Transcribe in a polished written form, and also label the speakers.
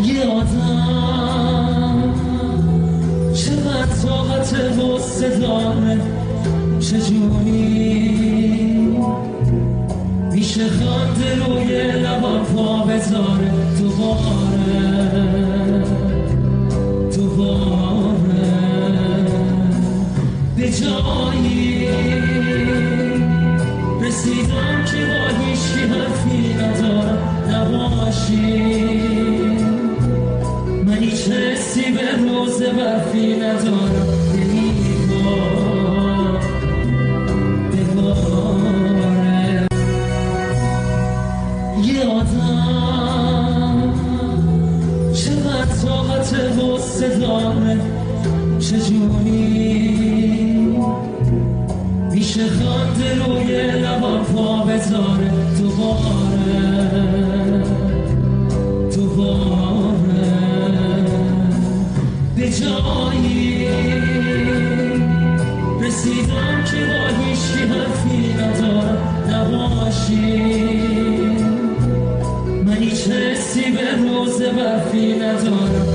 Speaker 1: یه آدم چقدر طاقت غصه داره، چجوری میشه خنده روی لبم پا بذاره؟ دوباره به جایی رسیدم که با هیچی حرفی ندارم نباشی. من هیچ حسی به روز برفی ندارم، بباره یه آدم چقدر طاقت غصه داره، چجوری میشه خنده روی لبم پا بذاره؟ دوباره به جایی رسیدم که با هیچی حرفی ندارم نباشی. من هیچ حسی به روز برفی ندارم.